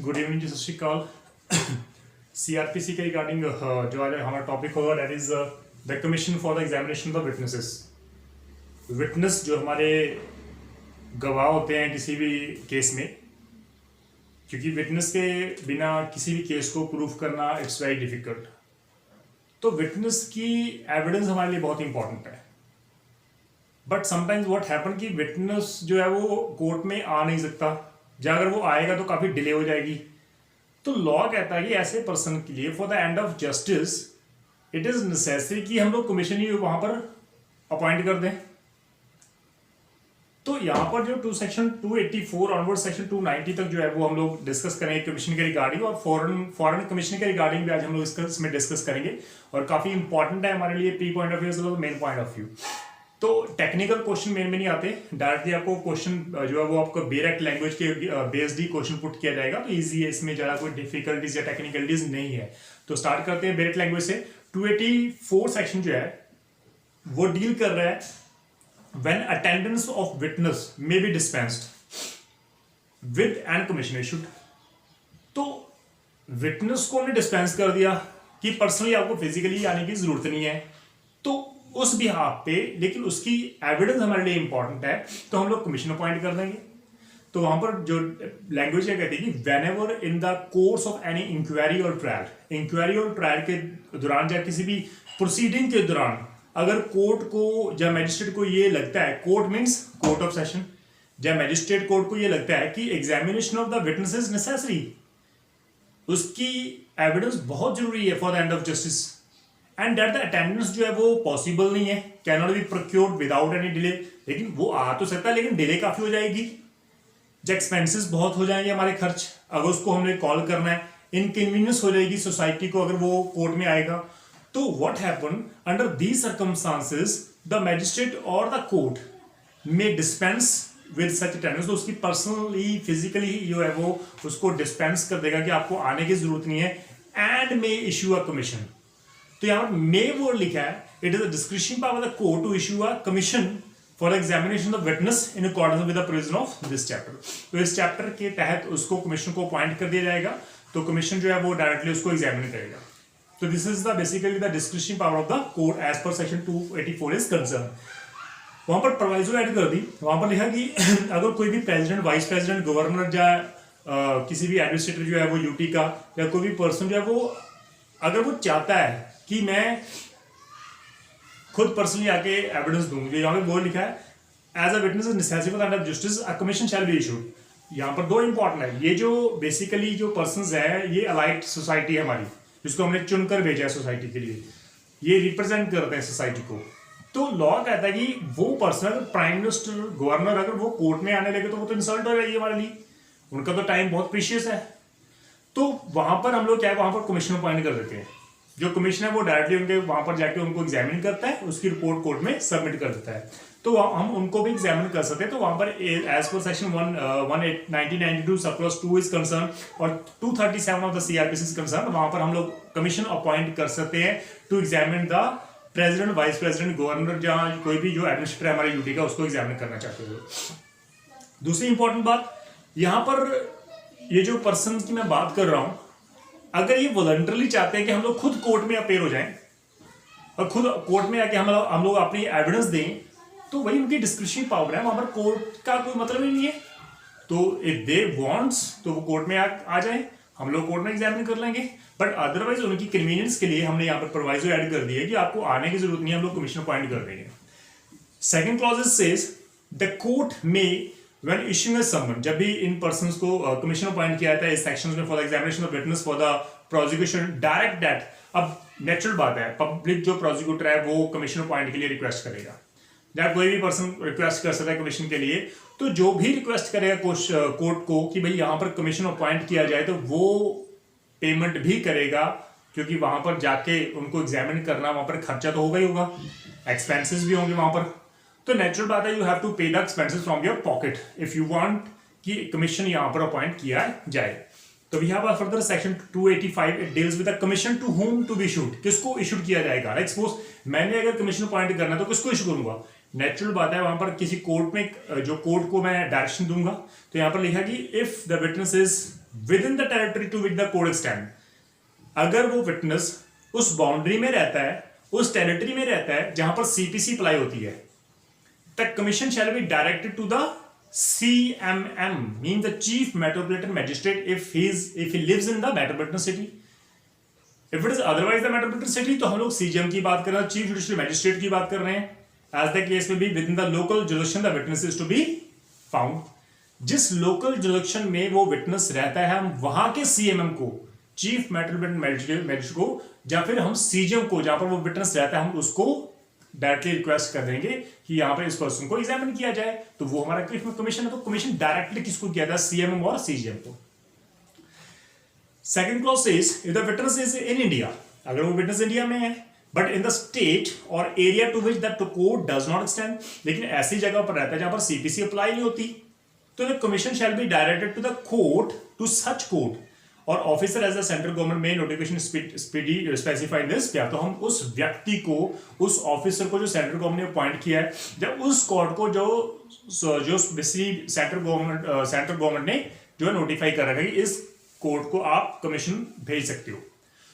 Good evening जी, सत श्रीकाल। CrPC के regarding जो आज हमारा टॉपिक होगा that is the commission for the examination of witnesses. Witness जो हमारे गवाह होते हैं किसी भी केस में, क्योंकि विटनेस के बिना किसी भी केस को प्रूफ करना इट्स वेरी डिफिकल्ट। तो विटनेस की एविडेंस हमारे लिए बहुत इंपॉर्टेंट है। बट समटाइम्स व्हाट हैपन कि विटनेस जो है वो कोर्ट में आ नहीं सकता, या अगर वो आएगा तो काफ़ी डिले हो जाएगी। तो लॉ कहता है कि ऐसे पर्सन के लिए for the end of justice it is necessary कि हम लोग कमीशन ही वहाँ पर अपॉइंट कर दें। तो यहाँ पर जो सेक्शन 284 ऑनवर्ड सेक्शन 290 तक जो है वो हम लोग डिस्कस करेंगे कमीशन के रिगार्डिंग, और फॉरेन कमीशन के रिगार्डिंग भी आज हम लोग इसमें डिस्कस करेंगे। और काफ़ी इंपॉर्टेंट है हमारे लिए, pre point of view main point of view. तो टेक्निकल क्वेश्चन मेन में नहीं आते, डायरेक्टली आपको क्वेश्चन जो है वो आपको डायरेक्ट लैंग्वेज के बेस्ड ही क्वेश्चन पुट किया जाएगा। तो इजी है, इसमें ज़्यादा कोई डिफिकल्टीज या टेक्निकलिटीज नहीं है। तो स्टार्ट करते हैं डायरेक्ट लैंग्वेज से। 284 सेक्शन जो है वो डील कर रहा है when attendance of witness may be dispensed with and commission issued. तो विटनेस को हमने डिस्पेंस कर दिया कि पर्सनली आपको फिजिकली आने की जरूरत नहीं है, तो उस बिहाफ पे, लेकिन उसकी एविडेंस हमारे लिए इंपॉर्टेंट है, तो हम लोग कमीशन अपॉइंट कर देंगे। तो वहां पर जो लैंग्वेज है कहती है कि whenever in the course of any inquiry और ट्रायल, इंक्वायरी और ट्रायल के दौरान या किसी भी प्रोसीडिंग के दौरान अगर कोर्ट को या मैजिस्ट्रेट को ये लगता है, court means court of session, या मैजिस्ट्रेट कोर्ट को ये लगता है कि examination of the witness is necessary, उसकी एविडेंस बहुत जरूरी है for the end of justice, and that the attendance जो है वो पॉसिबल नहीं है, can not be procured without any delay. लेकिन वो आ तो सकता है, लेकिन डिले काफी हो जाएगी, जो एक्सपेंसेस बहुत हो जाएंगे हमारे खर्च, अगर उसको हमने कॉल करना है, इनकन्वीनियंस हो जाएगी सोसाइटी को अगर वो कोर्ट में आएगा। तो what happen under these circumstances the magistrate और द कोर्ट में डिस्पेंस विद सच अटेंडेंस। तो उसकी पर्सनली फिजिकली जो है वो उसको डिस्पेंस कर देगा कि आपको आने की जरूरत नहीं है, and may issue a commission. तो यहाँ पर मे वर्ड लिखा है, it is a discretion power the court to issue a commission for examination of witness in accordance with the provision of this chapter. तो इस चैप्टर के तहत उसको कमीशन को अपॉइंट कर दिया जाएगा, तो कमीशन जो है वो डायरेक्टली उसको एग्जामिन करेगा। तो this is the basically the discretion power of the court as per section 284 is concern. वहां पर प्रोवाइजो ऐड कर दी, वहां पर लिखा कि अगर कोई भी प्रेसिडेंट, वाइस प्रेसिडेंट, गवर्नर या किसी भी एडमिनिस्ट्रेटर जो है वो यूटी का, या कोई भी पर्सन जो है वो अगर वो चाहता है कि मैं खुद पर्सनली आके एविडेंस दूं, जो यहाँ पे बोर्ड लिखा है as a witness is necessary for the end of justice a commission shall be issued. यहाँ पर दो इंपॉर्टेंट है, ये जो बेसिकली जो पर्संस है ये अलाइट सोसाइटी है हमारी, जिसको हमने चुनकर भेजा है सोसाइटी के लिए, ये रिप्रेजेंट करते हैं सोसाइटी को। तो लॉ कहता है कि वो पर्सन, प्राइम मिनिस्टर, गवर्नर, अगर वो कोर्ट में आने लगे तो वो तो इंसल्ट हो जाएगी हमारे लिए, उनका तो टाइम बहुत प्रीशियस है। तो वहां पर हम लोग क्या है, वहां पर कमीशन अपॉइंट कर देते हैं। जो कमीशन है वो डायरेक्टली उनके वहां पर जाके उनको एग्जामिन करता है, उसकी रिपोर्ट कोर्ट में सबमिट कर देता है, तो हम उनको भी एग्जामिन कर सकते हैं। तो वहां पर as per section 1992 subclause 2 is concern और 237 of the CrPC is concern, वहां पर हम लोग कमीशन अपॉइंट कर सकते हैं to examine the president, vice president, governor, जहां कोई भी जो एडमिनिस्ट्रेटर है हमारे यूटी का, उसको एग्जामिन करना चाहते हो। दूसरी इंपॉर्टेंट बात, यहाँ पर ये जो पर्सन की मैं बात कर रहा हूं, अगर ये वॉलंटरली चाहते हैं कि हम लोग खुद कोर्ट में अपेयर हो जाएं और खुद कोर्ट में आके हम लोग अपनी एविडेंस दें, तो वही उनकी डिस्क्रिप्शन पावर है, वहां पर कोर्ट का कोई मतलब ही नहीं है। तो इफ दे वांट्स तो वो कोर्ट में आ जाए, हम लोग कोर्ट में एग्जामिन कर लेंगे। बट अदरवाइज उनकी कन्वीनियंस के लिए हमने यहाँ पर प्रोवाइजो ऐड कर दिया है कि आपको आने की जरूरत नहीं है, हम लोग कमीशन अपॉइंट कर देंगे। Second clause says the court में when issuing a summon, जब भी इन पर्सन्स को कमीशन अपॉइंट किया जाता है इस सेक्शंस में for the examination of witness for the prosecution direct that, अब नेचुरल बात है, पब्लिक जो प्रोसिक्यूटर है वो कमीशन अपॉइंट के लिए रिक्वेस्ट करेगा, या कोई भी पर्सन रिक्वेस्ट कर सकता है कमीशन के लिए। तो जो भी रिक्वेस्ट करेगा कोर्ट को कि भाई यहाँ पर कमीशन अपॉइंट किया जाए, तो वो पेमेंट भी करेगा, क्योंकि वहां पर जाके उनको एग्जामिन करना, वहां पर खर्चा तो होगा ही होगा, एक्सपेंसेस भी होंगे वहां पर। तो नेचुरल बात है, you have to pay the expenses from your pocket if you want कि कमीशन यहां पर अपॉइंट किया जाए। तो we have a further section 285, it deals with the commission to whom to be issued, किसको इशूड किया जाएगा। लाइक सपोज मैंने अगर कमीशन अपॉइंट करना है तो किसको इशू करूंगा, नेचुरल बात है वहां पर किसी कोर्ट में, जो कोर्ट को मैं डायरेक्शन दूंगा। तो यहां पर लिखा कि if the witness is within the territory to which the code extend, अगर वो विटनेस उस बाउंड्री में रहता है, उस टेरिटरी में रहता है जहां पर सीपीसी अप्लाई होती है, the commission shall be directed to the CMM, mean the chief metropolitan magistrate if he lives in the metropolitan city. If it is otherwise the metropolitan city, तो हम लोग CGM की बात कर रहे हैं, चीफ जुडिशियल मैजिस्ट्रेट की बात कर रहे हैं. As the case may be within the local jurisdiction the witness is to be found. जिस लोकल जुरिडिक्शन में वो विटनेस रहता है, हम वहां के CMM को, चीफ मेट्रोपोलिटन मैजिस्ट्रेट को, या फिर हम CGM को, जहां पर वो विटनेस रहता है, हम उसको डायरेक्टली रिक्वेस्ट कर देंगे कि यहां पर इस पर्सन को एग्जामिन किया जाए. तो वो हमारा कमीशन है. तो कमीशन डायरेक्टली किसको किया था? CMM और CGM को. Second clause says if the witness is in India, अगर वो विटनेस इंडिया में है बट इन द स्टेट और area to which that code does not extend, लेकिन ऐसी जगह पर रहता है जहां पर CPC अप्लाई नहीं होती, तो the commission shall be directed to the court to such court और officer as the central government में नोटिफिकेशन स्पीडी स्पेसिफाइड दिस. तो हम उस व्यक्ति को, उस ऑफिसर को जो सेंट्रल गवर्नमेंट ने अपॉइंट किया है, जब उस कोर्ट को जो सेंट्रल गवर्नमेंट ने जो है नोटिफाई कर रखा है कि इस कोर्ट को आप कमीशन भेज सकते हो,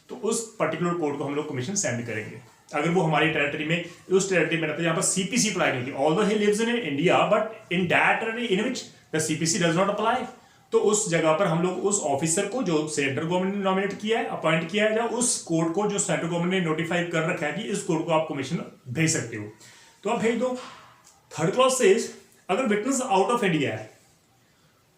तो उस पर्टिकुलर कोर्ट को हम लोग कमीशन सेंड करेंगे. अगर वो हमारी टेरिटरी में, उस टेरिटरी में रहता है जहां पर CPC अप्लाई नहीं होती, although he lives in India but in that territory in which the CPC does not apply, तो उस जगह पर हम लोग उस ऑफिसर को जो सेंट्रल गवर्नमेंट ने नॉमिनेट किया है, अपॉइंट किया है, या उस कोर्ट को जो सेंट्रल गवर्नमेंट ने नोटिफाई कर रखा है कि इस कोर्ट को आप कमीशन भेज सकते हो, तो आप भेज दो. थर्ड क्लॉज सेज अगर विटनेस आउट ऑफ इंडिया है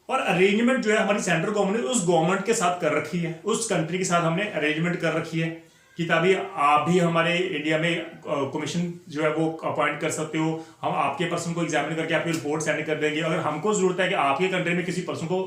और अरेंजमेंट जो है हमारी सेंट्रल गवर्नमेंट ने उस गवर्नमेंट के साथ कर रखी है, उस कंट्री के साथ हमने अरेंजमेंट कर रखी है कि तभी आप भी हमारे इंडिया में कमीशन जो है वो अपॉइंट कर सकते हो, हम आपके पर्सन को एग्जामिन करके आपकी रिपोर्ट सेंड कर देंगे. अगर हमको जरूरत है कि आपके कंट्री में किसी पर्सन को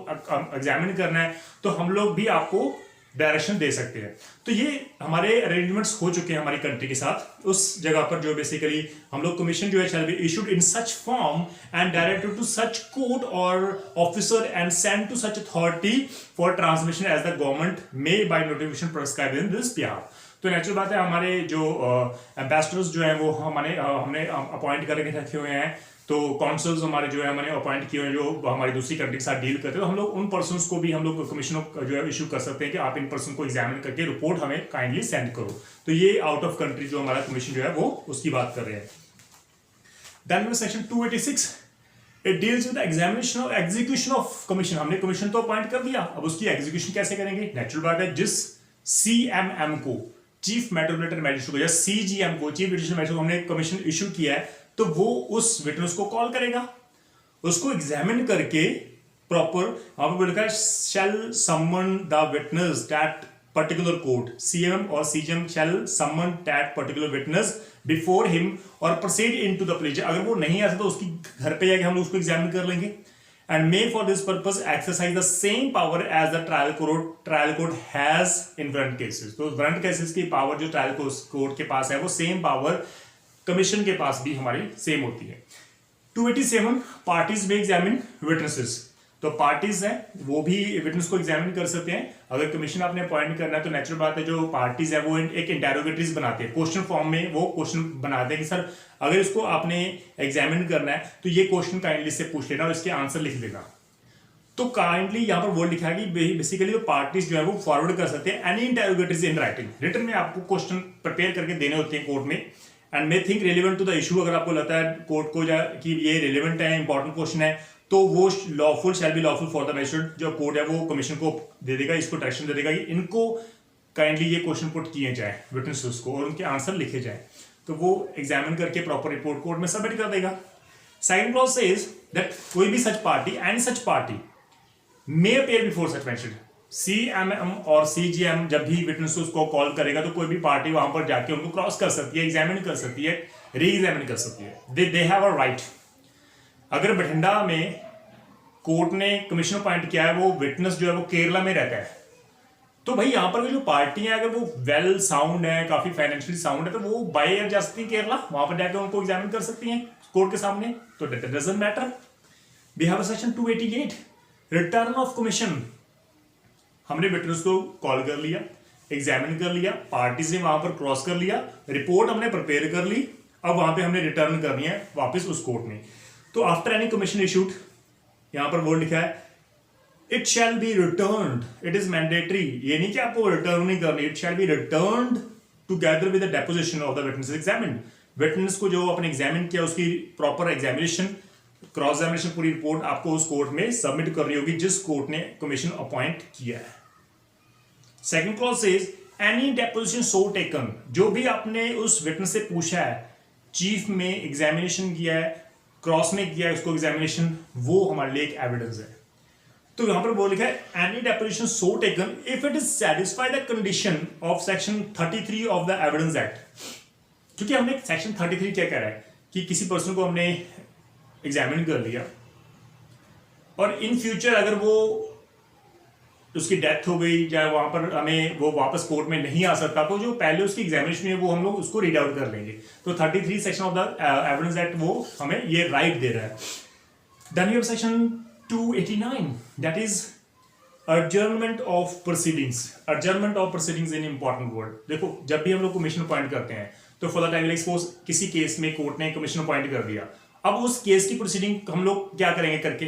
एग्जामिन करना है, तो हम लोग भी आपको डायरेक्शन दे सकते हैं. तो ये हमारे अरेंजमेंट्स हो चुके हैं हमारी कंट्री के साथ. उस जगह पर जो बेसिकली हम लोग कमीशन जो है shall be issued in such form and directed to such court और officer and send to such authority for transmission as the government may by notification prescribed in this behalf. तो natural बात है, हमारे जो ambassadors जो हैं वो हमने अपॉइंट करके रखे हुए हैं, तो कॉन्सल्स हमारे जो है हमने अपॉइंट किए हैं जो हमारी दूसरी कंट्री के साथ डील करते हैं, तो हम लोग उन पर्सन्स को भी हम लोग कमीशन जो है इशू कर सकते हैं कि आप इन पर्सन को एग्जामिन करके रिपोर्ट हमें काइंडली सेंड करो. तो ये आउट ऑफ कंट्री जो हमारा कमीशन जो है वो उसकी बात कर रहे हैं. Then section 286 it deals with examination और एग्जीक्यूशन ऑफ कमीशन. हमने कमीशन तो अपॉइंट कर दिया, अब उसकी एग्जीक्यूशन कैसे करेंगे? नेचुरल बात है, जिस CMM को, चीफ मेट्रोपोलिटन मैजिस्ट्रेट को, या CGM को, चीफ जुडिशियल मैजिस्ट्रेट को हमने कमीशन इशू किया है, तो वो उस विटनेस को कॉल करेगा, उसको एग्जामिन करके प्रॉपर वहां पर लिखा है shall summon the witness that particular court. CMM और CGM shall summon that particular witness before him और प्रोसीड इनटू द प्लेज. अगर वो नहीं आता तो उसकी घर पे जाके हम लोग उसको एग्जामिन कर लेंगे. And may for this purpose exercise the same power as the trial court has in warrant cases. तो warrant cases की पावर जो ट्रायल कोर्ट के पास है, वो सेम पावर कमीशन के पास भी हमारी सेम होती है. 287 पार्टीज में एग्जामिन विटनेसेस. तो पार्टीज हैं वो भी विटनेस को एग्जामिन कर सकते हैं. अगर कमीशन आपने अपॉइंट करना है तो नेचुरल बात है, जो पार्टीज है वो एक इंटेरोगेटरीज बनाते हैं, क्वेश्चन फॉर्म में वो क्वेश्चन बनाते हैं कि सर अगर इसको आपने एग्जामिन करना है तो ये क्वेश्चन काइंडली से पूछ लेना और इसके आंसर लिख देना. तो काइंडली यहाँ पर वर्ड लिखा है कि बेसिकली जो पार्टीज जो है वो फॉरवर्ड कर सकते हैं any interrogatories in writing. Written में आपको क्वेश्चन प्रिपेयर करके देने होते हैं कोर्ट में, and may think relevant to the issue. अगर आपको लगता है कोर्ट को कि ये रिलेवेंट है, इंपॉर्टेंट क्वेश्चन है, तो वो lawful shall be lawful for the magistrate. जो कोर्ट है वो कमीशन को दे देगा, इसको डायरेक्शन दे देगा कि इनको काइंडली ये क्वेश्चन पुट किए जाए विटनेसेस को और उनके आंसर लिखे जाए. तो वो एग्जामिन करके प्रॉपर रिपोर्ट कोर्ट में सबमिट कर देगा. सेकंड क्लॉज सेज दैट कोई भी सच party and such party may appear before such magistrate. CMM और CGM जब भी विटनेसेस को कॉल करेगा तो कोई भी पार्टी वहां पर जाके उनको क्रॉस कर सकती है, एग्जामिन कर सकती है, री एग्जामिन कर सकती है. They have a right. अगर बठिंडा में कोर्ट ने कमीशन अपॉइंट किया है, वो विटनेस जो है वो केरला में रहता है, तो भाई यहाँ पर जो पार्टी है अगर वो वेल साउंड है, काफी फाइनेंशियली साउंड है, तो वो बाय एयर जा सकती है केरला, वहां पर जाकर उनको एग्जामिन कर सकती हैं कोर्ट के सामने. तो that doesn't matter. We have a section 288 return of commission. हमने विटनेस को कॉल कर लिया, एग्जामिन कर लिया, पार्टी से वहां पर क्रॉस कर लिया, रिपोर्ट हमने प्रिपेयर कर ली, अब वहां पे हमने रिटर्न करनी है वापस उस कोर्ट में. तो आफ्टर एनी कमीशन इशूड, यहां पर वर्ड लिखा है it shall be returned, it is mandatory, ये नहीं कि आपको रिटर्न नहीं करनी, it shall be returned together with the deposition of the witness examined. Witness को जो आपने एग्जामिन किया उसकी प्रॉपर एग्जामिनेशन, क्रॉस एग्जामिनेशन, पूरी रिपोर्ट आपको उस कोर्ट में सबमिट करनी होगी जिस कोर्ट ने कमीशन अपॉइंट किया है। Second clause says any deposition सो टेकन, जो भी आपने उस विटनेस से पूछा है, चीफ में एग्जामिनेशन किया है, क्रॉस में किया है उसको एग्जामिनेशन, वो हमारे लिए एक एविडेंस है। तो यहां पर वो लिखा है any deposition so taken if it is satisfy the condition of section 33 of the evidence act. क्योंकि हमने सेक्शन 33 क्या कह रहा है कि किसी पर्सन को हमने एग्जामिन कर लिया और इन फ्यूचर अगर वो उसकी डेथ हो गई या वहां पर हमें वो वापस कोर्ट में नहीं आ सकता, तो जो पहले उसकी एग्जामिनेशन है वो हम लोग उसको रीड आउट कर लेंगे। तो 33 section of the evidence act वो हमें ये राइट दे रहा है। Then we have section 289 that is adjournment of proceedings. Adjournment of proceedings in important word. देखो जब भी हम लोग कमीशन अपॉइंट करते हैं तो फॉर द टाइम सपोज किसी केस में कोर्ट ने कमीशन अपॉइंट कर दिया, अब उस केस की प्रोसीडिंग हम लोग क्या करेंगे करके,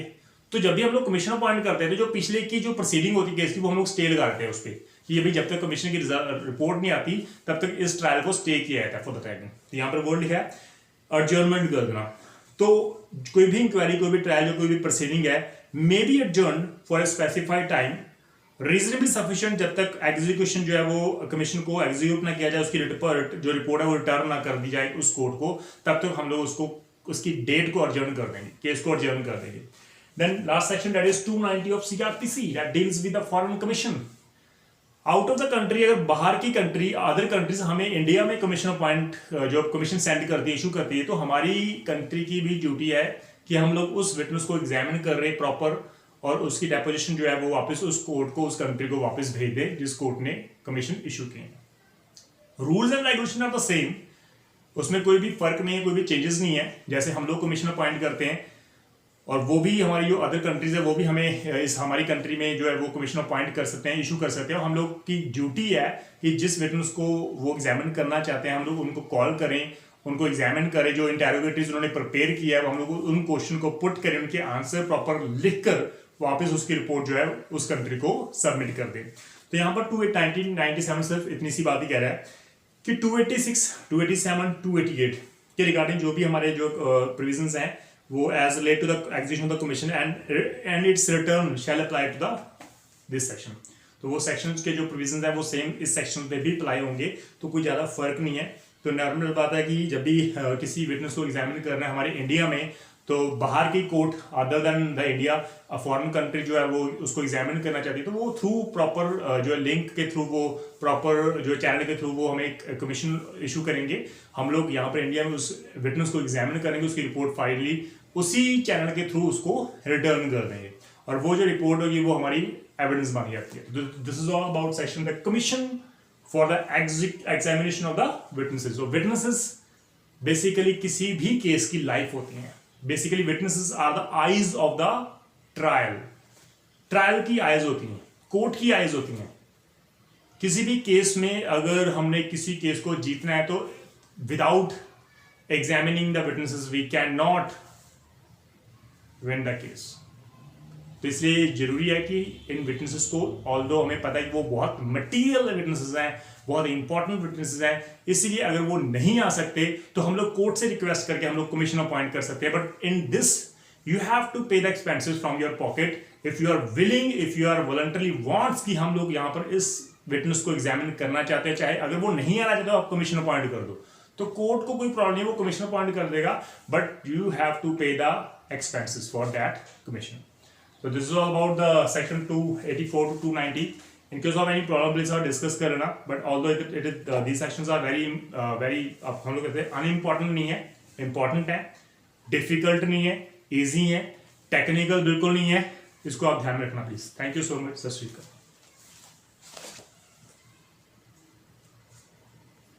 तो जब भी हम लोग कमीशन अपॉइंट करते हैं तो जो पिछले की जो प्रोसीडिंग होती है केस की वो हम लोग स्टे लगाते हैं उस पर कि अभी जब तक कमीशन की रिपोर्ट नहीं आती तब तक इस ट्रायल को स्टे किया जाता है फॉर द टाइम। तो यहाँ पर वर्ड लिखा है एडजर्नमेंट कर देना। तो कोई भी इंक्वायरी, कोई भी ट्रायल, जो कोई भी प्रोसीडिंग है may be adjourn for a specified time reasonably sufficient, जब तक एग्जीक्यूशन जो है वो कमीशन को एग्जीक्यूट ना किया जाए, उसकी जो रिपोर्ट है वो रिटर्न ना कर दी जाए उस कोर्ट को, तब तक हम लोग उसको उसकी डेट को अर्जर्न कर देंगे, केस को अर्जर्न कर देंगे। Then last section that is 290 of CRPC that deals with the foreign commission. Out of the country, अगर बाहर की कंट्री, अदर कंट्रीज हमें इंडिया में कमीशन अपॉइंट जो कमीशन सेंड करती है, इशू करती है, तो हमारी कंट्री की भी ड्यूटी है कि हम लोग उस विटनेस को एग्जामिन कर रहे प्रॉपर और उसकी डेपोजिशन जो है वो वापस उस कोर्ट को, उस कंट्री को वापस भेज दे जिस कोर्ट ने कमीशन इशू किए। Rules and regulation are the same, उसमें कोई भी फर्क नहीं है, कोई भी चेंजेस नहीं है। जैसे हम लोग कमीशन अपॉइंट करते हैं और वो भी हमारी जो अदर कंट्रीज है वो भी हमें इस हमारी कंट्री में जो है वो कमीशन अपॉइंट कर सकते हैं, इशू कर सकते हैं। हम लोग की ड्यूटी है कि जिस विटनेस को वो एग्जामिन करना चाहते हैं हम लोग उनको कॉल करें, उनको एग्जामिन करें, जो इंटेरोगेटरीज उन्होंने प्रिपेयर किया है हम लोग उन क्वेश्चन को पुट करें, उनके आंसर प्रॉपर लिख कर वापस उसकी रिपोर्ट जो है उस कंट्री को सबमिट कर दें। तो यहाँ पर 1997 सिर्फ इतनी सी बात ही कह रहा है कि 286, 287, 288 के रिगार्डिंग जो भी हमारे जो प्रोविजंस हैं वो as relate to the execution of the commission and its return shall apply to the this section. तो वो सेक्शंस के जो प्रोविजंस है वो सेम इस सेक्शन पे भी अप्लाई होंगे, तो कोई ज़्यादा फर्क नहीं है। तो नॉर्मल बात है कि जब भी किसी विटनेस को एग्जामिन करना है हमारे इंडिया में, तो बाहर की court other than the India, foreign country जो है वो उसको एग्जामिन करना चाहती है, तो वो थ्रू प्रॉपर जो लिंक के थ्रू, वो प्रॉपर जो चैनल के थ्रू वो हमें एक कमीशन इशू करेंगे। हम लोग यहाँ पर इंडिया में उस विटनेस को एग्जामिन करेंगे, उसकी रिपोर्ट फाइनली उसी चैनल के थ्रू उसको रिटर्न कर देंगे और वो जो रिपोर्ट होगी वो हमारी एविडेंस मानी जाती है। This is all about section the commission for the examination of the witnesses. So witnesses basically किसी भी केस की लाइफ होती हैं। Basically witnesses are the eyes of the trial. Trial की आईज होती हैं, कोर्ट की आईज होती हैं। किसी भी केस में अगर हमने किसी केस को जीतना है तो without examining the witnesses we can not win the case. तो इसलिए जरूरी है कि इन विटनेसेस को, ऑल्दो हमें पता है कि वो बहुत मटीरियल विटनेसेस हैं, बहुत इंपॉर्टेंट विटनेसेस हैं, इसीलिए अगर वो नहीं आ सकते तो हम लोग कोर्ट से रिक्वेस्ट करके हम लोग कमीशन अपॉइंट कर सकते हैं। But in this you have to pay the expenses from your pocket if you are willing, if you are voluntarily wants कि हम लोग यहाँ पर इस विटनेस को एग्जामिन करना चाहते हैं, चाहे अगर वो नहीं आना चाहते आप कमीशन अपॉइंट कर दो, तो कोर्ट को कोई प्रॉब्लम नहीं, वो कमीशन अपॉइंट कर देगा, but you have to pay the expenses for that commission. So this is all about the section 284 to 290. In case of any problem please discuss करना, but although these sections are very हम लोग कहते हैं unimportant नहीं है, important है, difficult नहीं है, easy है, technical बिल्कुल नहीं है, इसको आप ध्यान में रखना please. Thank you so much. सत श्री अकाल।